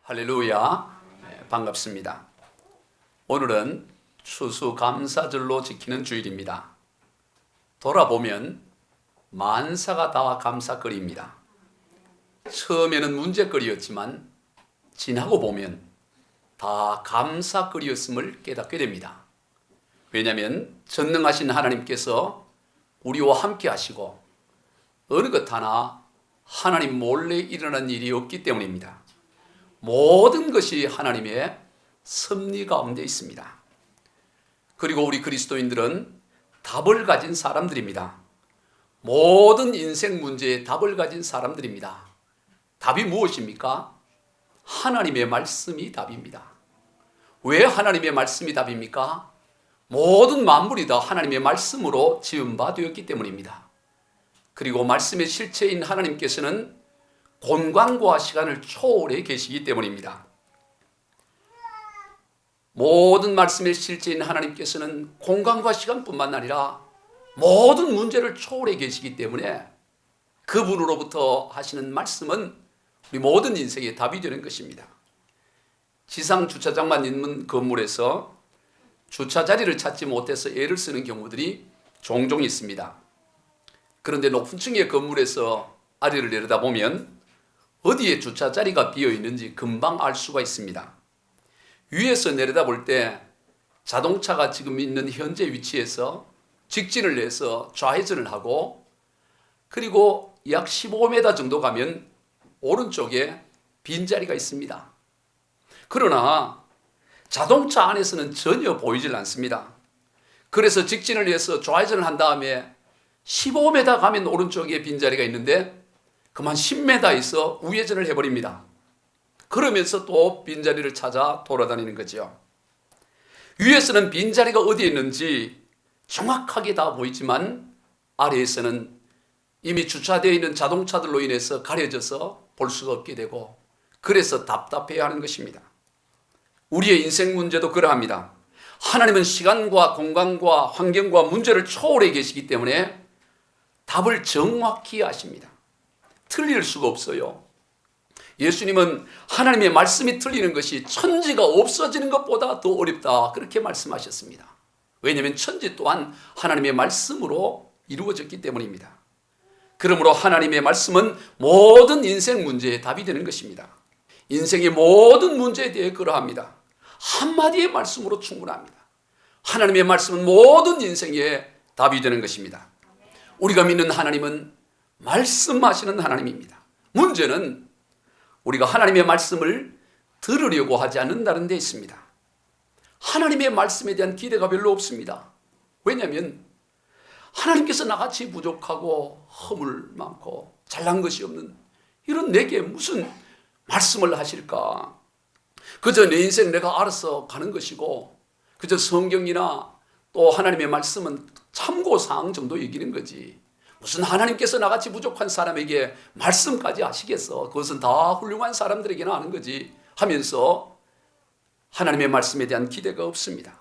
할렐루야. 반갑습니다. 오늘은 추수감사절로 지키는 주일입니다. 돌아보면 만사가 다 감사거리입니다. 처음에는 문제거리였지만 지나고 보면 다 감사거리였음을 깨닫게 됩니다. 왜냐하면 전능하신 하나님께서 우리와 함께 하시고 어느 것 하나 하나님 몰래 일어난 일이 없기 때문입니다. 모든 것이 하나님의 섭리 가운데 있습니다. 그리고 우리 그리스도인들은 답을 가진 사람들입니다. 모든 인생 문제에 답을 가진 사람들입니다. 답이 무엇입니까? 하나님의 말씀이 답입니다. 왜 하나님의 말씀이 답입니까? 모든 만물이 다 하나님의 말씀으로 지음바 되었기 때문입니다. 그리고 말씀의 실체인 하나님께서는 공간과 시간을 초월해 계시기 때문입니다. 모든 말씀의 실제인 하나님께서는 공간과 시간뿐만 아니라 모든 문제를 초월해 계시기 때문에 그분으로부터 하시는 말씀은 우리 모든 인생의 답이 되는 것입니다. 지상 주차장만 있는 건물에서 주차 자리를 찾지 못해서 애를 쓰는 경우들이 종종 있습니다. 그런데 높은 층의 건물에서 아래를 내려다보면 어디에 주차 자리가 비어 있는지 금방 알 수가 있습니다. 위에서 내려다볼 때 자동차가 지금 있는 현재 위치에서 직진을 내서 좌회전을 하고 그리고 약 15m 정도 가면 오른쪽에 빈자리가 있습니다. 그러나 자동차 안에서는 전혀 보이질 않습니다. 그래서 직진을 해서 좌회전을 한 다음에 15m 가면 오른쪽에 빈자리가 있는데 그만 10m 있어 우회전을 해버립니다. 그러면서 또 빈자리를 찾아 돌아다니는 거죠. 위에서는 빈자리가 어디에 있는지 정확하게 다 보이지만 아래에서는 이미 주차되어 있는 자동차들로 인해서 가려져서 볼 수가 없게 되고 그래서 답답해하는 것입니다. 우리의 인생 문제도 그러합니다. 하나님은 시간과 공간과 환경과 문제를 초월해 계시기 때문에 답을 정확히 아십니다. 틀릴 수가 없어요. 예수님은 하나님의 말씀이 틀리는 것이 천지가 없어지는 것보다 더 어렵다 그렇게 말씀하셨습니다. 왜냐하면 천지 또한 하나님의 말씀으로 이루어졌기 때문입니다. 그러므로 하나님의 말씀은 모든 인생 문제의 답이 되는 것입니다. 인생의 모든 문제에 대해 그러합니다. 한마디의 말씀으로 충분합니다. 하나님의 말씀은 모든 인생의 답이 되는 것입니다. 우리가 믿는 하나님은 말씀하시는 하나님입니다. 문제는 우리가 하나님의 말씀을 들으려고 하지 않는다는 데 있습니다. 하나님의 말씀에 대한 기대가 별로 없습니다. 왜냐하면 하나님께서 나같이 부족하고 허물 많고 잘난 것이 없는 이런 내게 무슨 말씀을 하실까? 그저 내 인생 내가 알아서 가는 것이고 그저 성경이나 또 하나님의 말씀은 참고사항 정도 얘기는 거지. 무슨 하나님께서 나같이 부족한 사람에게 말씀까지 하시겠어? 그것은 다 훌륭한 사람들에게나 하는 거지 하면서 하나님의 말씀에 대한 기대가 없습니다.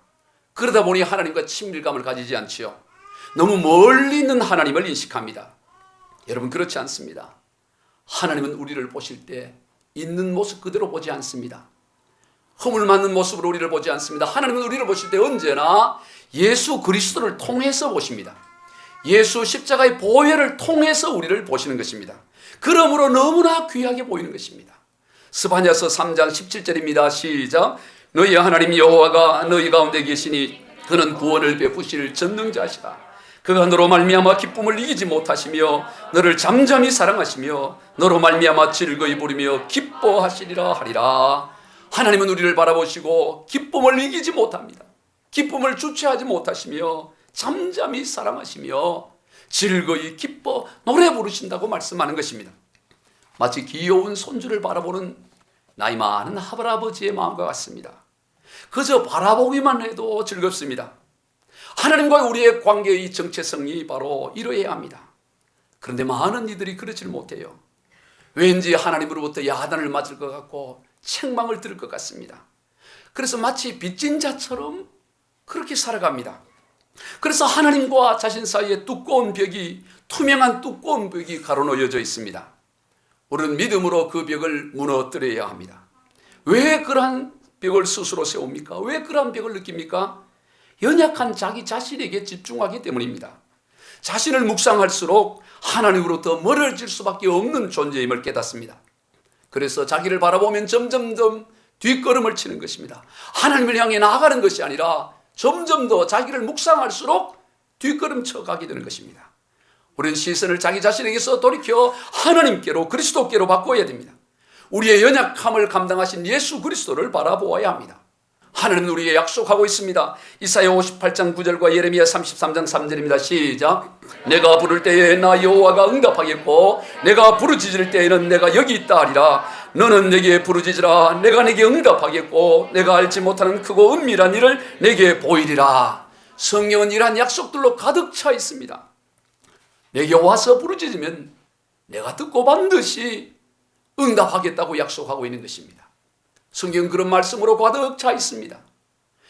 그러다 보니 하나님과 친밀감을 가지지 않지요. 너무 멀리 있는 하나님을 인식합니다. 여러분 그렇지 않습니다. 하나님은 우리를 보실 때 있는 모습 그대로 보지 않습니다. 허물 많은 모습으로 우리를 보지 않습니다. 하나님은 우리를 보실 때 언제나 예수 그리스도를 통해서 보십니다. 예수 십자가의 보혈을 통해서 우리를 보시는 것입니다. 그러므로 너무나 귀하게 보이는 것입니다. 스바냐서 3장 17절입니다. 시작. 너희 하나님 여호와가 너희 가운데 계시니 그는 구원을 베푸실 전능자시다. 그가 너로 말미암아 기쁨을 이기지 못하시며 너를 잠잠히 사랑하시며 너로 말미암아 즐거이 부르며 기뻐하시리라 하리라. 하나님은 우리를 바라보시고 기쁨을 이기지 못합니다. 기쁨을 주체하지 못하시며 잠잠히 사랑하시며 즐거이 기뻐 노래 부르신다고 말씀하는 것입니다. 마치 귀여운 손주를 바라보는 나이 많은 할아버지의 마음과 같습니다. 그저 바라보기만 해도 즐겁습니다. 하나님과 우리의 관계의 정체성이 바로 이러해야 합니다. 그런데 많은 이들이 그렇지 못해요. 왠지 하나님으로부터 야단을 맞을 것 같고 책망을 들을 것 같습니다. 그래서 마치 빚진 자처럼 그렇게 살아갑니다. 그래서 하나님과 자신 사이에 두꺼운 벽이, 투명한 두꺼운 벽이 가로놓여져 있습니다. 우리는 믿음으로 그 벽을 무너뜨려야 합니다. 왜 그러한 벽을 스스로 세웁니까? 왜 그러한 벽을 느낍니까? 연약한 자기 자신에게 집중하기 때문입니다. 자신을 묵상할수록 하나님으로부터 멀어질 수밖에 없는 존재임을 깨닫습니다. 그래서 자기를 바라보면 점점 뒷걸음을 치는 것입니다. 하나님을 향해 나아가는 것이 아니라 점점 더 자기를 묵상할수록 뒷걸음 쳐가게 되는 것입니다. 우리는 시선을 자기 자신에게서 돌이켜 하나님께로, 그리스도께로 바꿔야 됩니다. 우리의 연약함을 감당하신 예수 그리스도를 바라보아야 합니다. 하나님은 우리에게 약속하고 있습니다. 이사야 58장 9절과 예레미야 33장 3절입니다. 시작. 내가 부를 때에 나 여호와가 응답하겠고 내가 부르짖을 때에는 내가 여기 있다 하리라. 너는 내게 부르짖으라. 내가 내게 응답하겠고 내가 알지 못하는 크고 은밀한 일을 내게 보이리라. 성경은 이러한 약속들로 가득 차 있습니다. 내게 와서 부르짖으면 내가 듣고 반드시 응답하겠다고 약속하고 있는 것입니다. 성경은 그런 말씀으로 가득 차 있습니다.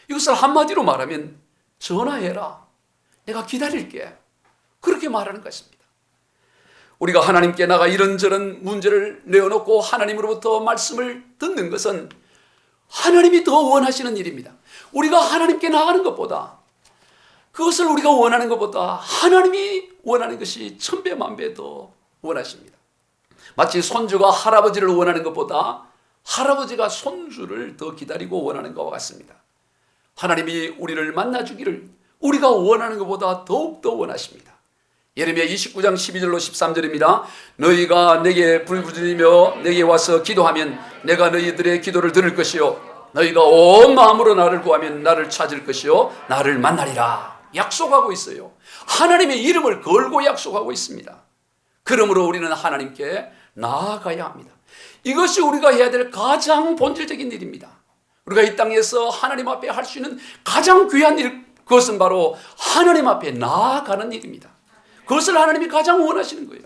이것을 한마디로 말하면 전화해라. 내가 기다릴게. 그렇게 말하는 것입니다. 우리가 하나님께 나가 이런저런 문제를 내어놓고 하나님으로부터 말씀을 듣는 것은 하나님이 더 원하시는 일입니다. 우리가 하나님께 나가는 것보다, 그것을 우리가 원하는 것보다 하나님이 원하는 것이 천배 만배 더 원하십니다. 마치 손주가 할아버지를 원하는 것보다 할아버지가 손주를 더 기다리고 원하는 것과 같습니다. 하나님이 우리를 만나주기를 우리가 원하는 것보다 더욱더 원하십니다. 예레미야 29장 12절로 13절입니다. 너희가 내게 부르짖으며 내게 와서 기도하면 내가 너희들의 기도를 들을 것이요 너희가 온 마음으로 나를 구하면 나를 찾을 것이요 나를 만나리라. 약속하고 있어요. 하나님의 이름을 걸고 약속하고 있습니다. 그러므로 우리는 하나님께 나아가야 합니다. 이것이 우리가 해야 될 가장 본질적인 일입니다. 우리가 이 땅에서 하나님 앞에 할 수 있는 가장 귀한 일, 그것은 바로 하나님 앞에 나아가는 일입니다. 그것을 하나님이 가장 원하시는 거예요.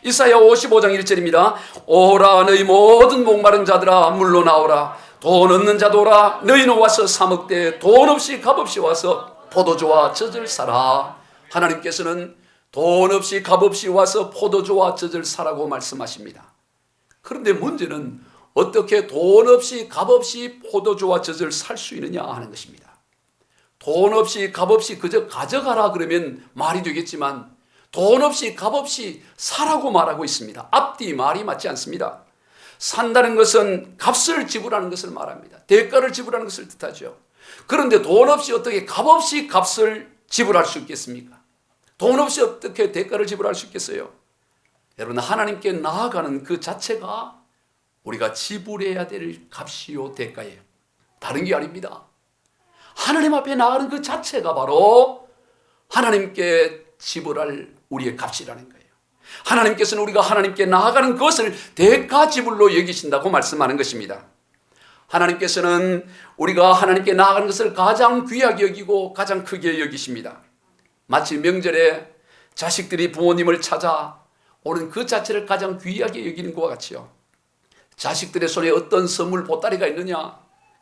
이사야 55장 1절입니다. 오라 너희 모든 목마른 자들아 물로 나오라. 돈 없는 자도 오라. 너희는 와서 사 먹되 돈 없이 값없이 와서 포도주와 젖을 사라. 하나님께서는 돈 없이 값없이 와서 포도주와 젖을 사라고 말씀하십니다. 그런데 문제는 어떻게 돈 없이 값없이 포도주와 젖을 살 수 있느냐 하는 것입니다. 돈 없이 값없이 그저 가져가라 그러면 말이 되겠지만 돈 없이 값없이 사라고 말하고 있습니다. 앞뒤 말이 맞지 않습니다. 산다는 것은 값을 지불하는 것을 말합니다. 대가를 지불하는 것을 뜻하죠. 그런데 돈 없이 어떻게 값없이 값을 지불할 수 있겠습니까? 돈 없이 어떻게 대가를 지불할 수 있겠어요? 여러분, 하나님께 나아가는 그 자체가 우리가 지불해야 될 값이요 대가예요. 다른 게 아닙니다. 하나님 앞에 나아가는 그 자체가 바로 하나님께 지불할 우리의 값이라는 거예요. 하나님께서는 우리가 하나님께 나아가는 것을 대가 지불로 여기신다고 말씀하는 것입니다. 하나님께서는 우리가 하나님께 나아가는 것을 가장 귀하게 여기고 가장 크게 여기십니다. 마치 명절에 자식들이 부모님을 찾아 오는 그 자체를 가장 귀하게 여기는 것과 같이요. 자식들의 손에 어떤 선물 보따리가 있느냐,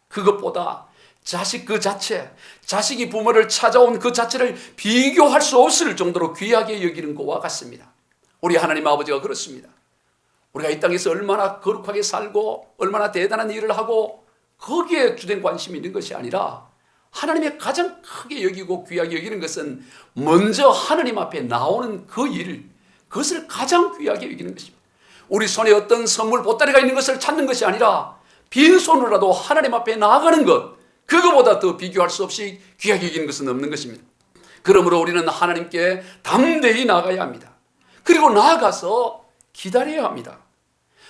그것보다 자식 그 자체, 자식이 부모를 찾아온 그 자체를 비교할 수 없을 정도로 귀하게 여기는 것과 같습니다. 우리 하나님 아버지가 그렇습니다. 우리가 이 땅에서 얼마나 거룩하게 살고 얼마나 대단한 일을 하고 거기에 주된 관심이 있는 것이 아니라 하나님의 가장 크게 여기고 귀하게 여기는 것은 먼저 하나님 앞에 나오는 그 일, 그것을 가장 귀하게 여기는 것입니다. 우리 손에 어떤 선물 보따리가 있는 것을 찾는 것이 아니라 빈손으로라도 하나님 앞에 나아가는 것, 그거보다 더 비교할 수 없이 귀하게 여기는 것은 없는 것입니다. 그러므로 우리는 하나님께 담대히 나아가야 합니다. 그리고 나아가서 기다려야 합니다.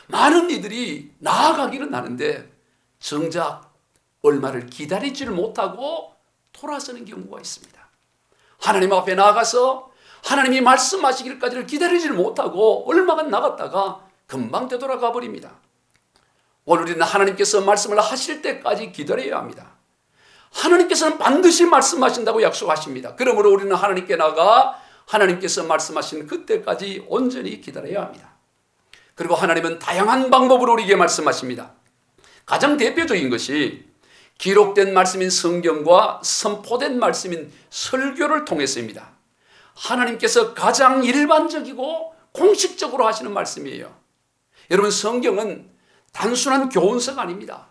많은 이들이 나아가기는 하는데 정작 얼마를 기다리지를 못하고 돌아서는 경우가 있습니다. 하나님 앞에 나아가서 하나님이 말씀하시기까지를 기다리지를 못하고 얼마간 나갔다가 금방 되돌아가 버립니다. 오늘 우리는 하나님께서 말씀을 하실 때까지 기다려야 합니다. 하나님께서는 반드시 말씀하신다고 약속하십니다. 그러므로 우리는 하나님께 나가 하나님께서 말씀하신 그때까지 온전히 기다려야 합니다. 그리고 하나님은 다양한 방법으로 우리에게 말씀하십니다. 가장 대표적인 것이 기록된 말씀인 성경과 선포된 말씀인 설교를 통해서입니다. 하나님께서 가장 일반적이고 공식적으로 하시는 말씀이에요. 여러분, 성경은 단순한 교훈서가 아닙니다.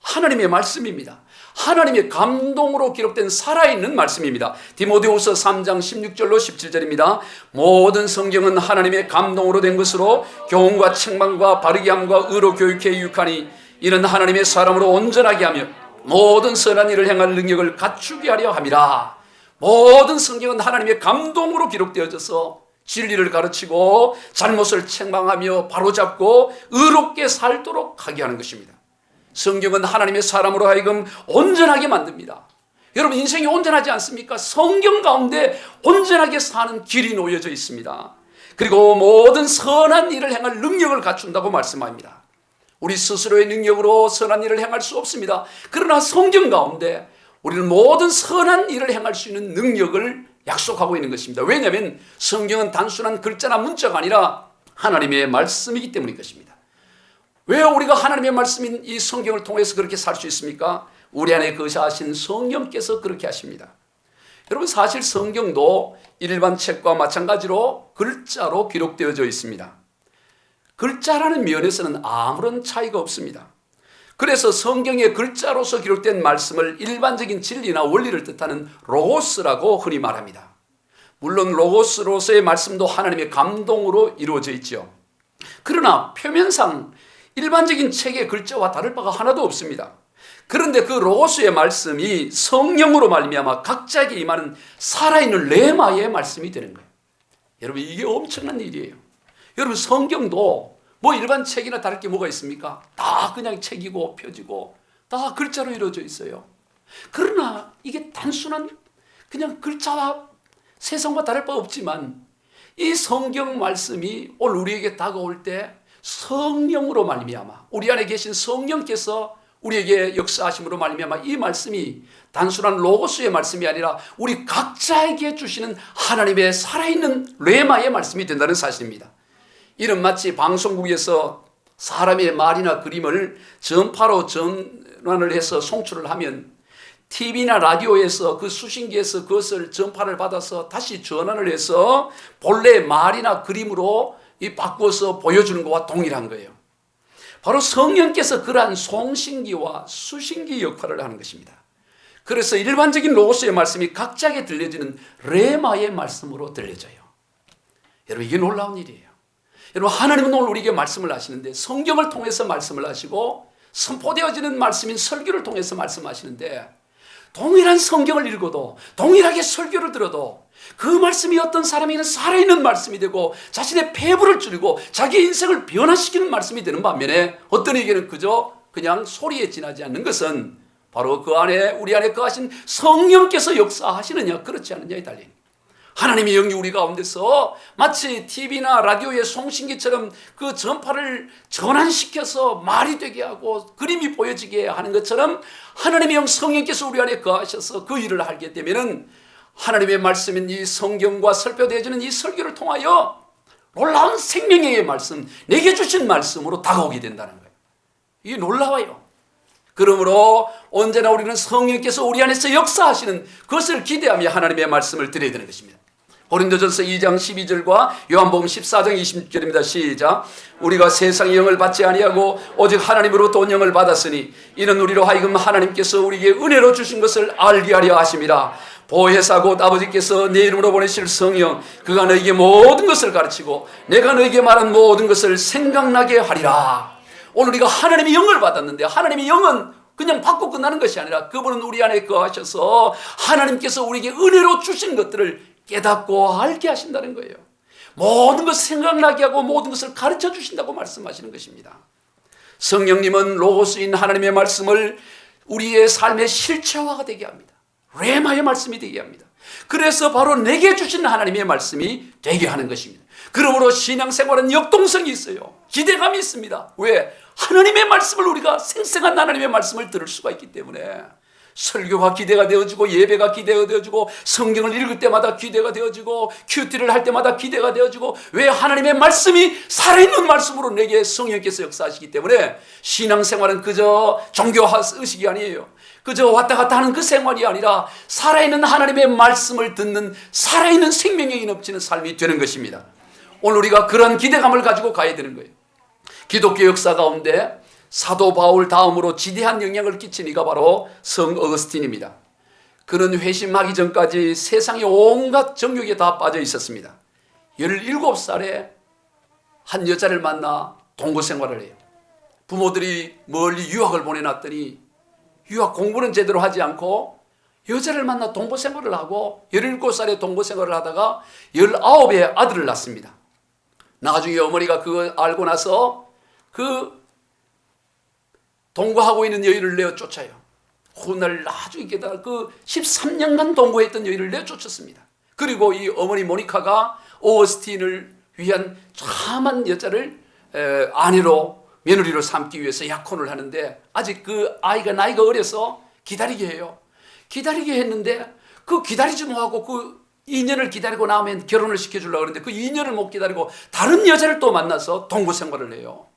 하나님의 말씀입니다. 하나님의 감동으로 기록된 살아있는 말씀입니다. 디모데후서 3장 16절로 17절입니다. 모든 성경은 하나님의 감동으로 된 것으로 교훈과 책망과 바르게 함과 의로 교육해 유익하니 이는 하나님의 사람으로 온전하게 하며 모든 선한 일을 행할 능력을 갖추게 하려 함이라. 모든 성경은 하나님의 감동으로 기록되어져서 진리를 가르치고 잘못을 책망하며 바로잡고 의롭게 살도록 하게 하는 것입니다. 성경은 하나님의 사람으로 하여금 온전하게 만듭니다. 여러분, 인생이 온전하지 않습니까? 성경 가운데 온전하게 사는 길이 놓여져 있습니다. 그리고 모든 선한 일을 행할 능력을 갖춘다고 말씀합니다. 우리 스스로의 능력으로 선한 일을 행할 수 없습니다. 그러나 성경 가운데 우리는 모든 선한 일을 행할 수 있는 능력을 약속하고 있는 것입니다. 왜냐하면 성경은 단순한 글자나 문자가 아니라 하나님의 말씀이기 때문인 것입니다. 왜 우리가 하나님의 말씀인 이 성경을 통해서 그렇게 살 수 있습니까? 우리 안에 거하신 성령께서 그렇게 하십니다. 여러분, 사실 성경도 일반 책과 마찬가지로 글자로 기록되어져 있습니다. 글자라는 면에서는 아무런 차이가 없습니다. 그래서 성경의 글자로서 기록된 말씀을 일반적인 진리나 원리를 뜻하는 로고스라고 흔히 말합니다. 물론 로고스로서의 말씀도 하나님의 감동으로 이루어져 있죠. 그러나 표면상 일반적인 책의 글자와 다를 바가 하나도 없습니다. 그런데 그 로고스의 말씀이 성령으로 말미암아 각자에게 임하는 살아있는 레마의 말씀이 되는 거예요. 여러분, 이게 엄청난 일이에요. 여러분, 성경도 뭐 일반 책이나 다를 게 뭐가 있습니까? 다 그냥 책이고 표지고 다 글자로 이루어져 있어요. 그러나 이게 단순한 그냥 글자와 세상과 다를 바 없지만 이 성경 말씀이 오늘 우리에게 다가올 때 성령으로 말미암아 우리 안에 계신 성령께서 우리에게 역사하심으로 말미암아 이 말씀이 단순한 로고스의 말씀이 아니라 우리 각자에게 주시는 하나님의 살아있는 레마의 말씀이 된다는 사실입니다. 이는 마치 방송국에서 사람의 말이나 그림을 전파로 전환을 해서 송출을 하면 TV나 라디오에서 그 수신기에서 그것을 전파를 받아서 다시 전환을 해서 본래 말이나 그림으로 바꿔서 보여주는 것과 동일한 거예요. 바로 성령께서 그러한 송신기와 수신기 역할을 하는 것입니다. 그래서 일반적인 로고스의 말씀이 각자에게 들려지는 레마의 말씀으로 들려져요. 여러분, 이게 놀라운 일이에요. 여러분, 하나님은 오늘 우리에게 말씀을 하시는데 성경을 통해서 말씀을 하시고 선포되어지는 말씀인 설교를 통해서 말씀하시는데 동일한 성경을 읽어도 동일하게 설교를 들어도 그 말씀이 어떤 사람에게는 살아있는 말씀이 되고 자신의 폐부를 줄이고 자기의 인생을 변화시키는 말씀이 되는 반면에 어떤 에게는 그냥 소리에 지나지 않는 것은 바로 그 안에 우리 안에 거하신 성령께서 역사하시느냐 그렇지 않느냐에 달린 하나님의 영이 우리 가운데서 마치 TV나 라디오의 송신기처럼 그 전파를 전환시켜서 말이 되게 하고 그림이 보여지게 하는 것처럼 하나님의 영 성령께서 우리 안에 거하셔서 그 일을 하게 되면은 하나님의 말씀인 이 성경과 설교되어지는 이 설교를 통하여 놀라운 생명의 말씀, 내게 주신 말씀으로 다가오게 된다는 거예요. 이게 놀라워요. 그러므로 언제나 우리는 성령께서 우리 안에서 역사하시는 그것을 기대하며 하나님의 말씀을 드려야 되는 것입니다. 고린도전서 2장 12절과 요한복음 14장 26절입니다. 시작. 우리가 세상의 영을 받지 아니하고 오직 하나님으로부터 온 영을 받았으니 이는 우리로 하여금 하나님께서 우리에게 은혜로 주신 것을 알게 하려 하심이라. 보혜사 곧 아버지께서 내 이름으로 보내실 성령 그가 너에게 모든 것을 가르치고 내가 너에게 말한 모든 것을 생각나게 하리라. 오늘 우리가 하나님의 영을 받았는데 하나님의 영은 그냥 받고 끝나는 것이 아니라 그분은 우리 안에 거하셔서 하나님께서 우리에게 은혜로 주신 것들을 깨닫고 알게 하신다는 거예요. 모든 것을 생각나게 하고 모든 것을 가르쳐 주신다고 말씀하시는 것입니다. 성령님은 로고스인 하나님의 말씀을 우리의 삶의 실체화가 되게 합니다. 레마의 말씀이 되게 합니다. 그래서 바로 내게 주신 하나님의 말씀이 되게 하는 것입니다. 그러므로 신앙생활은 역동성이 있어요. 기대감이 있습니다. 왜? 하나님의 말씀을 우리가 생생한 하나님의 말씀을 들을 수가 있기 때문에 설교가 기대가 되어지고 예배가 기대가 되어지고 성경을 읽을 때마다 기대가 되어지고 큐티를 할 때마다 기대가 되어지고 왜? 하나님의 말씀이 살아있는 말씀으로 내게 성령께서 역사하시기 때문에 신앙생활은 그저 종교의식이 아니에요. 그저 왔다 갔다 하는 그 생활이 아니라 살아있는 하나님의 말씀을 듣는 살아있는 생명력이 넘치는 삶이 되는 것입니다. 오늘 우리가 그런 기대감을 가지고 가야 되는 거예요. 기독교 역사 가운데 사도 바울 다음으로 지대한 영향을 끼친 이가 바로 성 어거스틴입니다. 그는 회심하기 전까지 세상의 온갖 정욕에 다 빠져 있었습니다. 17살에 한 여자를 만나 동거 생활을 해요. 부모들이 멀리 유학을 보내놨더니 유학 공부는 제대로 하지 않고 여자를 만나 동거 생활을 하고 17살에 동거 생활을 하다가 19에 아들을 낳습니다. 나중에 어머니가 그거 알고 나서 그 동거하고 있는 여인을 내어 쫓아요. 훗날 나중에 그 13년간 동거했던 여인을 내어 쫓았습니다. 그리고 이 어머니 모니카가 오거스틴을 위한 참한 여자를 아내로 며느리로 삼기 위해서 약혼을 하는데 아직 그 아이가 나이가 어려서 기다리게 해요. 기다리게 했는데 그 기다리지 못하고 그 2년을 기다리고 나면 결혼을 시켜주려고 그러는데 그 2년을 못 기다리고 다른 여자를 또 만나서 동거 생활을 해요.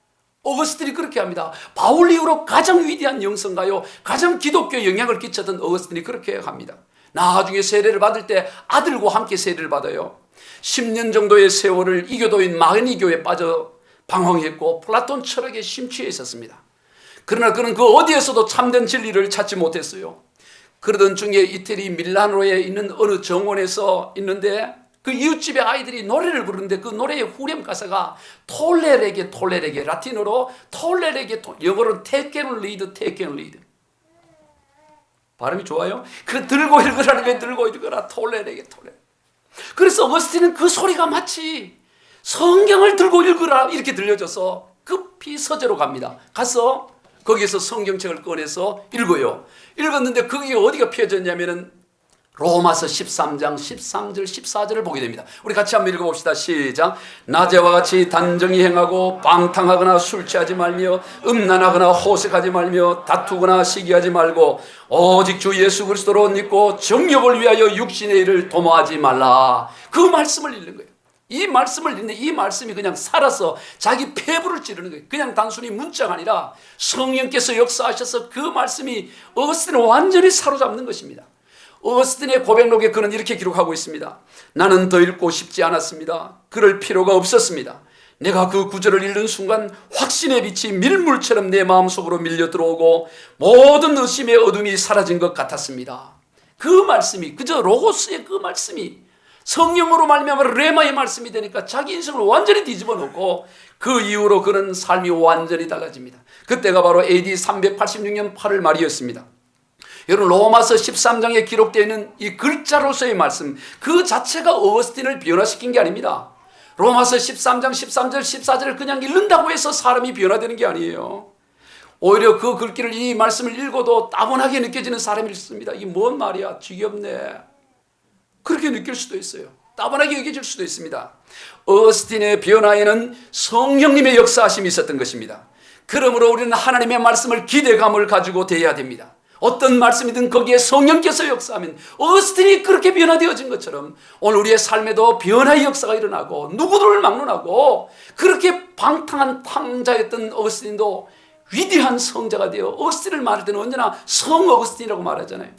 어거스틴이 그렇게 합니다. 바울 이후로 가장 위대한 영성가요, 가장 기독교에 영향을 끼쳤던 어거스틴이 그렇게 합니다. 나중에 세례를 받을 때 아들과 함께 세례를 받아요. 10년 정도의 세월을 이교도인 마그니교에 빠져 방황했고 플라톤 철학에 심취해 있었습니다. 그러나 그는 그 어디에서도 참된 진리를 찾지 못했어요. 그러던 중에 이태리 밀라노에 있는 어느 정원에서 있는데 그 이웃집의 아이들이 노래를 부르는데 그 노래의 후렴 가사가 톨레레게 라틴어로 톨레레게, 영어로는 테켄 리드. 발음이 좋아요? 그 들고 읽으라는 게 들고 읽어라. 톨레레게. 그래서 어거스틴은 그 소리가 마치 성경을 들고 읽으라 이렇게 들려져서 급히 서재로 갑니다. 가서 거기에서 성경책을 꺼내서 읽어요. 읽었는데 그게 어디가 펴졌냐면은 로마서 13장 13절 14절을 보게 됩니다. 우리 같이 한번 읽어봅시다. 시작. 낮에와 같이 단정히 행하고 방탕하거나 술 취하지 말며 음란하거나 호색하지 말며 다투거나 시기하지 말고 오직 주 예수 그리스도로 옷 입고 정욕을 위하여 육신의 일을 도모하지 말라. 그 말씀을 읽는 거예요. 이 말씀을 읽는데 이 말씀이 그냥 살아서 자기 폐부를 찌르는 거예요. 그냥 단순히 문자가 아니라 성령께서 역사하셔서 그 말씀이 어거스틴을 완전히 사로잡는 것입니다. 어거스틴의 고백록에 그는 이렇게 기록하고 있습니다. 나는 더 읽고 싶지 않았습니다. 그럴 필요가 없었습니다. 내가 그 구절을 읽는 순간 확신의 빛이 밀물처럼 내 마음속으로 밀려 들어오고 모든 의심의 어둠이 사라진 것 같았습니다. 그 말씀이 그저 로고스의 그 말씀이 성령으로 말미암아 레마의 말씀이 되니까 자기 인생을 완전히 뒤집어 놓고 그 이후로 그는 삶이 완전히 달라집니다. 그때가 바로 AD 386년 8월 말이었습니다. 여러분 로마서 13장에 기록되어 있는 이 글자로서의 말씀 그 자체가 어거스틴을 변화시킨 게 아닙니다. 로마서 13장 13절 14절을 그냥 읽는다고 해서 사람이 변화되는 게 아니에요. 오히려 그 글귀를 이 말씀을 읽어도 따분하게 느껴지는 사람이 있습니다. 이게 뭔 말이야 지겹네 그렇게 느낄 수도 있어요. 따분하게 여겨질 수도 있습니다. 어거스틴의 변화에는 성령님의 역사하심이 있었던 것입니다. 그러므로 우리는 하나님의 말씀을 기대감을 가지고 대해야 됩니다. 어떤 말씀이든 거기에 성령께서 역사하면 어거스틴이 그렇게 변화되어진 것처럼 오늘 우리의 삶에도 변화의 역사가 일어나고 누구들을 막론하고 그렇게 방탕한 탕자였던 어거스틴도 위대한 성자가 되어 어거스틴을 말할 때는 언제나 성 어거스틴이라고 말하잖아요.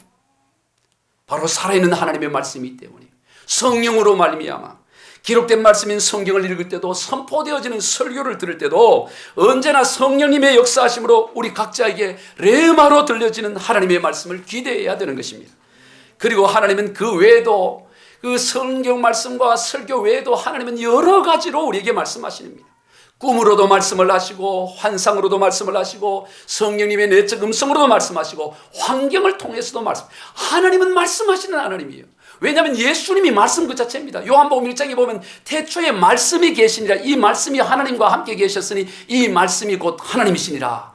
바로 살아있는 하나님의 말씀이기 때문에 성령으로 말미암아 기록된 말씀인 성경을 읽을 때도 선포되어지는 설교를 들을 때도 언제나 성령님의 역사하심으로 우리 각자에게 레마로 들려지는 하나님의 말씀을 기대해야 되는 것입니다. 그리고 하나님은 그 외에도 그 성경 말씀과 설교 외에도 하나님은 여러 가지로 우리에게 말씀하십니다. 꿈으로도 말씀을 하시고 환상으로도 말씀을 하시고 성령님의 내적 음성으로도 말씀하시고 환경을 통해서도 하나님은 말씀하시는 하나님이에요. 왜냐하면 예수님이 말씀 그 자체입니다. 요한복음 1장에 보면 태초에 말씀이 계시니라 이 말씀이 하나님과 함께 계셨으니 이 말씀이 곧 하나님이시니라.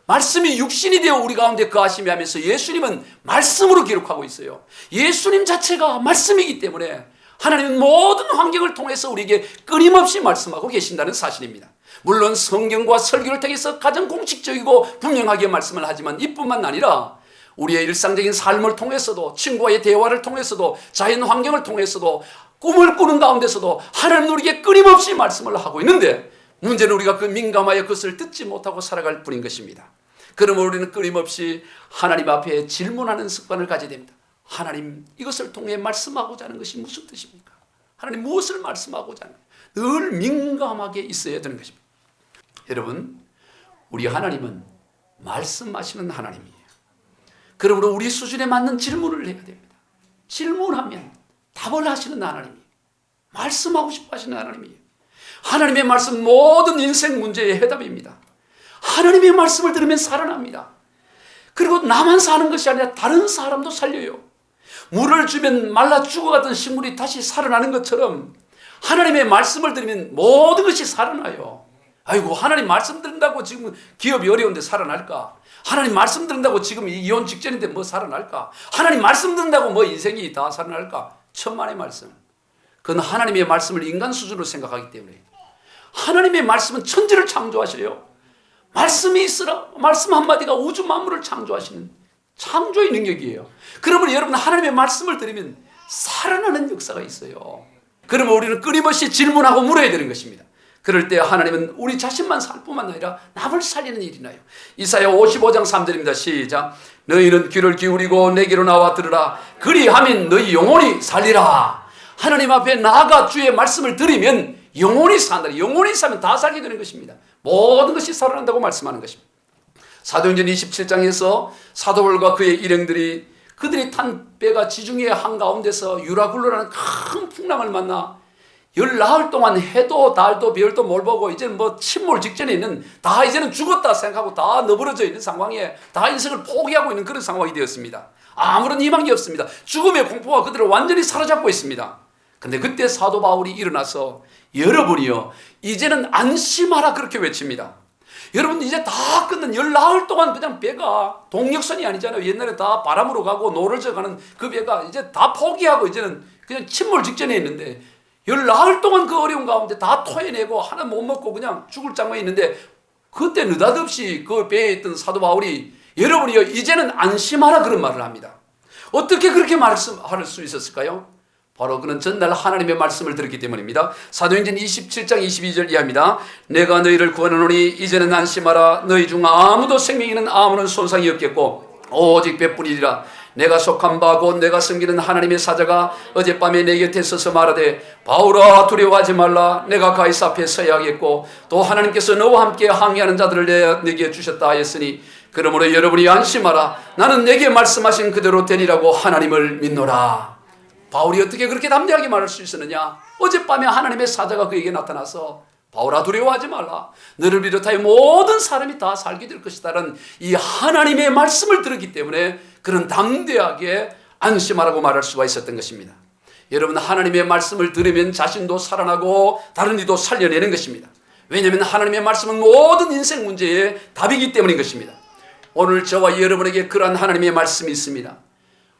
말씀이 육신이 되어 우리 가운데 거하시며 하면서 예수님은 말씀으로 기록하고 있어요. 예수님 자체가 말씀이기 때문에 하나님은 모든 환경을 통해서 우리에게 끊임없이 말씀하고 계신다는 사실입니다. 물론 성경과 설교를 통해서 가장 공식적이고 분명하게 말씀을 하지만 이뿐만 아니라 우리의 일상적인 삶을 통해서도 친구와의 대화를 통해서도 자연 환경을 통해서도 꿈을 꾸는 가운데서도 하나님은 우리에게 끊임없이 말씀을 하고 있는데 문제는 우리가 그 민감하여 그것을 듣지 못하고 살아갈 뿐인 것입니다. 그러면 우리는 끊임없이 하나님 앞에 질문하는 습관을 가져야 됩니다. 하나님 이것을 통해 말씀하고자 하는 것이 무슨 뜻입니까? 하나님 무엇을 말씀하고자 하는 늘 민감하게 있어야 되는 것입니다. 여러분 우리 하나님은 말씀하시는 하나님이에요. 그러므로 우리 수준에 맞는 질문을 해야 됩니다. 질문하면 답을 하시는 하나님이에요. 말씀하고 싶어 하시는 하나님이에요. 하나님의 말씀 모든 인생 문제의 해답입니다. 하나님의 말씀을 들으면 살아납니다. 그리고 나만 사는 것이 아니라 다른 사람도 살려요. 물을 주면 말라 죽어가던 식물이 다시 살아나는 것처럼 하나님의 말씀을 들으면 모든 것이 살아나요. 아이고, 하나님 말씀 듣는다고 지금 기업이 어려운데 살아날까? 하나님 말씀 듣는다고 지금 이혼 직전인데 뭐 살아날까? 하나님 말씀 듣는다고 뭐 인생이 다 살아날까? 천만의 말씀. 그건 하나님의 말씀을 인간 수준으로 생각하기 때문에. 하나님의 말씀은 천지를 창조하셔요. 말씀이 있으라. 말씀 한마디가 우주 만물을 창조하시는 창조의 능력이에요. 그러면 여러분, 하나님의 말씀을 들으면 살아나는 역사가 있어요. 그러면 우리는 끊임없이 질문하고 물어야 되는 것입니다. 그럴 때 하나님은 우리 자신만 살 뿐만 아니라 남을 살리는 일이 나요. 이사야 55장 3절입니다. 시작. 너희는 귀를 기울이고 내게로 나와 들으라. 그리하면 너희 영혼이 살리라. 하나님 앞에 나아가 주의 말씀을 들으면 영혼이 산다. 영혼이 살면 다 살게 되는 것입니다. 모든 것이 살아난다고 말씀하는 것입니다. 사도행전 27장에서 사도바울과 그의 일행들이 그들이 탄 배가 지중해 한가운데서 유라굴로라는 큰 풍랑을 만나 열나흘 동안 해도 달도 별도 뭘 보고 이제는 뭐 침몰 직전에 있는, 다 이제는 죽었다 생각하고 다 너부러져 있는 상황에 다 인생을 포기하고 있는 그런 상황이 되었습니다. 아무런 희망이 없습니다. 죽음의 공포가 그들을 완전히 사로잡고 있습니다. 근데 그때 사도 바울이 일어나서 여러분이요, 이제는 안심하라 그렇게 외칩니다. 여러분, 이제 다 끝난 열나흘 동안 그냥 배가 동력선이 아니잖아요. 옛날에 다 바람으로 가고 노를져 가는 그 배가 이제 다 포기하고 이제는 그냥 침몰 직전에 있는데 열나흘 동안 그 어려운 가운데 다 토해내고 하나 못 먹고 그냥 죽을 장면이 있는데 그때 느닷없이 그 배에 있던 사도 바울이 여러분이요, 이제는 안심하라 그런 말을 합니다. 어떻게 그렇게 말씀할 수 있었을까요? 바로 그는 전날 하나님의 말씀을 들었기 때문입니다. 사도행전 27장 22절 이하입니다. 내가 너희를 구하노니 이제는 안심하라. 너희 중 아무도 생명에는 아무런 손상이 없겠고 오직 배뿐이리라. 내가 속한 바 곧 내가 섬기는 하나님의 사자가 어젯밤에 내 곁에 서서 말하되 바울아 두려워하지 말라. 내가 가이사 앞에 서야 하겠고 또 하나님께서 너와 함께 항의하는 자들을 내게 주셨다 하였으니 그러므로 여러분이 안심하라. 나는 내게 말씀하신 그대로 되리라고 하나님을 믿노라. 바울이 어떻게 그렇게 담대하게 말할 수 있었느냐? 어젯밤에 하나님의 사자가 그에게 나타나서 바울아 두려워하지 말라. 너를 비롯하여 모든 사람이 다 살게 될 것이다라는 이 하나님의 말씀을 들었기 때문에 그는 담대하게 안심하라고 말할 수가 있었던 것입니다. 여러분, 하나님의 말씀을 들으면 자신도 살아나고 다른 이도 살려내는 것입니다. 왜냐하면 하나님의 말씀은 모든 인생 문제의 답이기 때문인 것입니다. 오늘 저와 여러분에게 그러한 하나님의 말씀이 있습니다.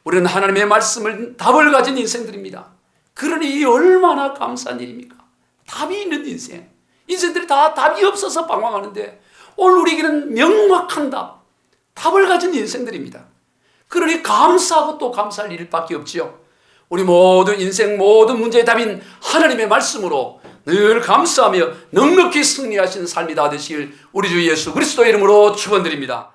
우리는 하나님의 말씀을 답을 가진 인생들입니다. 그러니 이 얼마나 감사한 일입니까? 답이 있는 인생. 인생들이 다 답이 없어서 방황하는데 오늘 우리에게는 명확한 답, 답을 가진 인생들입니다. 그러니 감사하고 또 감사할 일밖에 없지요. 우리 모든 인생 모든 문제의 답인 하나님의 말씀으로 늘 감사하며 넉넉히 승리하신 삶이 다 되시길 우리 주 예수 그리스도의 이름으로 축원드립니다.